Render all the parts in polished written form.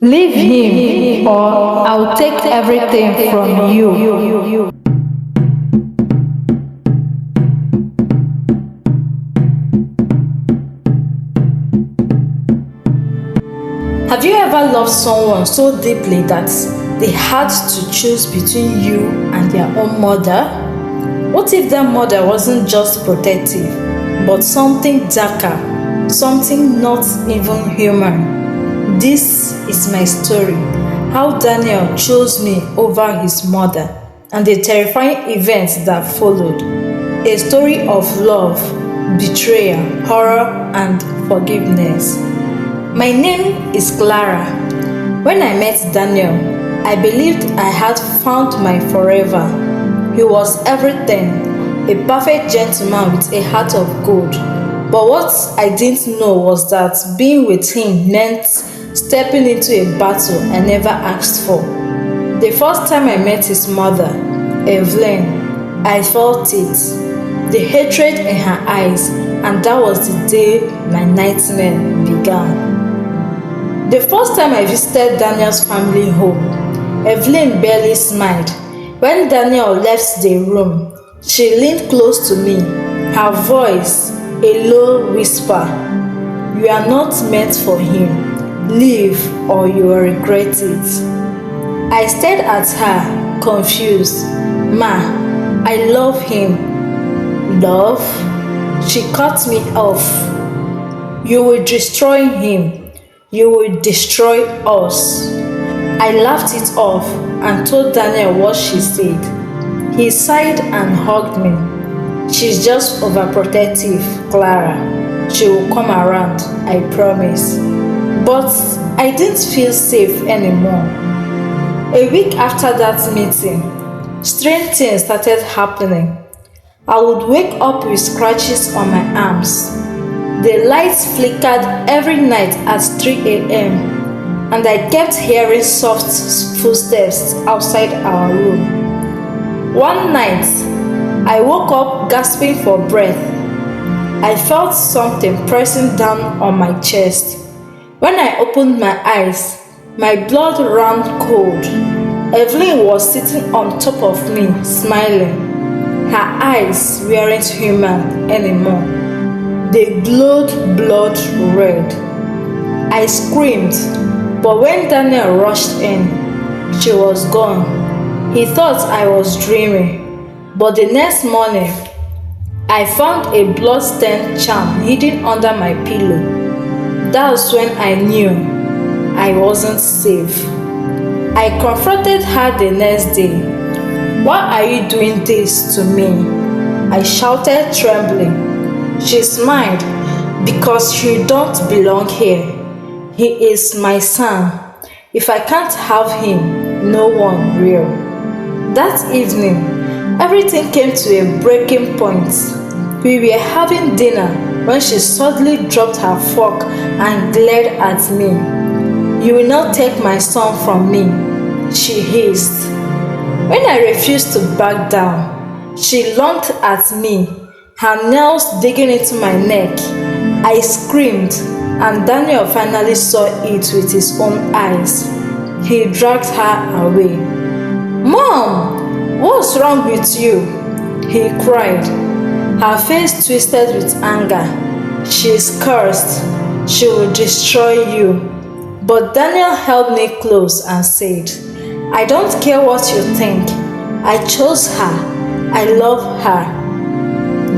Leave him, or I'll take everything from you. Have you ever loved someone so deeply that they had to choose between you and their own mother? What if their mother wasn't just protective, but something darker, something not even human? This is my story, how Daniel chose me over his mother and the terrifying events that followed. A story of love, betrayal, horror, and forgiveness. My name is Clara. When I met Daniel, I believed I had found my forever. He was everything, a perfect gentleman with a heart of gold. But what I didn't know was that being with him meant stepping into a battle I never asked for. The first time I met his mother, Evelyn, I felt it. The hatred in her eyes, and that was the day my nightmare began. The first time I visited Daniel's family home, Evelyn barely smiled. When Daniel left the room, she leaned close to me, her voice a low whisper. "You are not meant for him. Leave or you will regret it." I stared at her, confused. "Ma, I love him." "Love?" She cut me off. "You will destroy him. You will destroy us." I laughed it off and told Daniel what she said. He sighed and hugged me. "She's just overprotective, Clara. She will come around, I promise." But I didn't feel safe anymore. A week after that meeting, strange things started happening. I would wake up with scratches on my arms. The lights flickered every night at 3 a.m. and I kept hearing soft footsteps outside our room. One night, I woke up gasping for breath. I felt something pressing down on my chest. When I opened my eyes, my blood ran cold. Evelyn was sitting on top of me, smiling. Her eyes weren't human anymore. They glowed blood red. I screamed, but when Daniel rushed in, she was gone. He thought I was dreaming, but the next morning, I found a blood-stained charm hidden under my pillow. That was when I knew I wasn't safe. I confronted her the next day. "Why are you doing this to me?" I shouted, trembling. She smiled. "Because you don't belong here. He is my son. If I can't have him, no one will." That evening, everything came to a breaking point. We were having dinner when she suddenly dropped her fork and glared at me. "You will not take my son from me," she hissed. When I refused to back down, she lunged at me, her nails digging into my neck. I screamed, and Daniel finally saw it with his own eyes. He dragged her away. "Mom, what's wrong with you?" he cried. Her face twisted with anger. "She's cursed. She will destroy you." But Daniel held me close and said, "I don't care what you think. I chose her. I love her."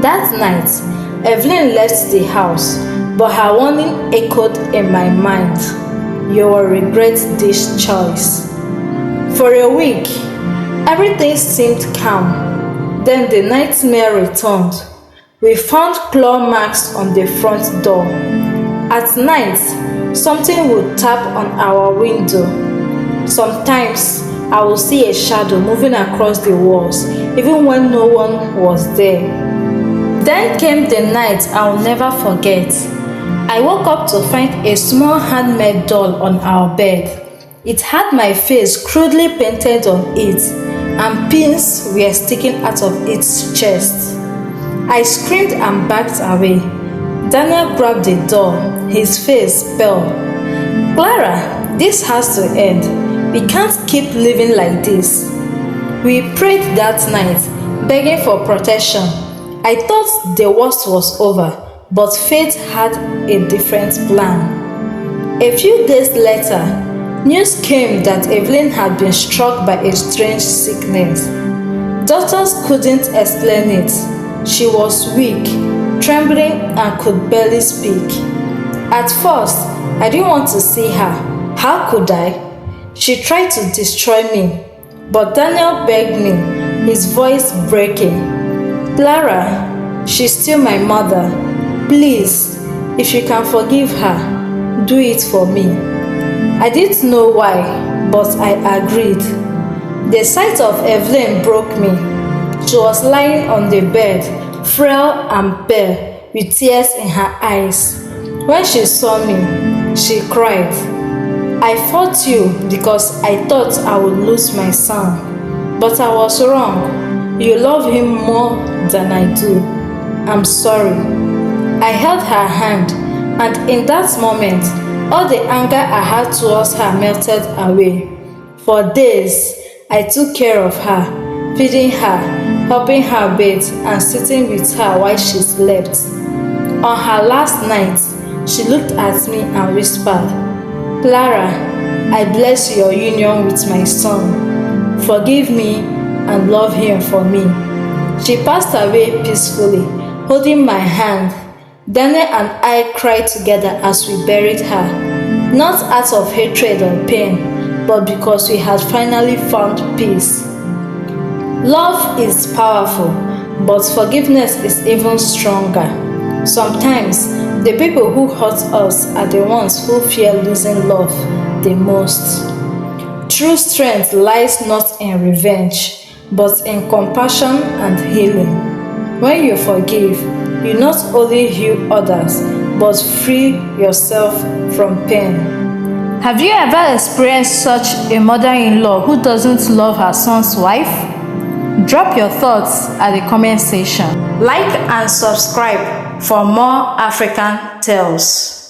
That night, Evelyn left the house, but her warning echoed in my mind. "You will regret this choice." For a week, everything seemed calm. Then the nightmare returned. We found claw marks on the front door. At night, something would tap on our window. Sometimes, I would see a shadow moving across the walls, even when no one was there. Then came the night I'll never forget. I woke up to find a small handmade doll on our bed. It had my face crudely painted on it, and pins were sticking out of its chest. I screamed and backed away. Daniel grabbed the doll, his face pale. "Clara, This has to end. We can't keep living like this. We prayed that night, begging for protection. I thought the worst was over, but fate had a different plan. A few days later, news came that Evelyn had been struck by a strange sickness. Doctors couldn't explain it. She was weak, trembling, and could barely speak. At first, I didn't want to see her. How could I? She tried to destroy me, but Daniel begged me, his voice breaking. Clara, she's still my mother. Please, if you can forgive her, do it for me. I didn't know why, but I agreed. The sight of Evelyn broke me. She was lying on the bed, frail and pale, with tears in her eyes. When she saw me, she cried. I fought you because I thought I would lose my son. But I was wrong. You love him more than I do. I'm sorry. I held her hand, and in that moment, all the anger I had towards her melted away. For days, I took care of her, feeding her, helping her bathe, and sitting with her while she slept. On her last night, she looked at me and whispered, Clara, I bless your union with my son. Forgive me and love him for me. She passed away peacefully, holding my hand. Daniel and I cried together as we buried her, not out of hatred or pain, but because we had finally found peace. Love is powerful, but forgiveness is even stronger. Sometimes, the people who hurt us are the ones who fear losing love the most. True strength lies not in revenge, but in compassion and healing. When you forgive, you not only heal others, but free yourself from pain. Have you ever experienced such a mother-in-law who doesn't love her son's wife? Drop your thoughts at the comment section. Like and subscribe for more African tales.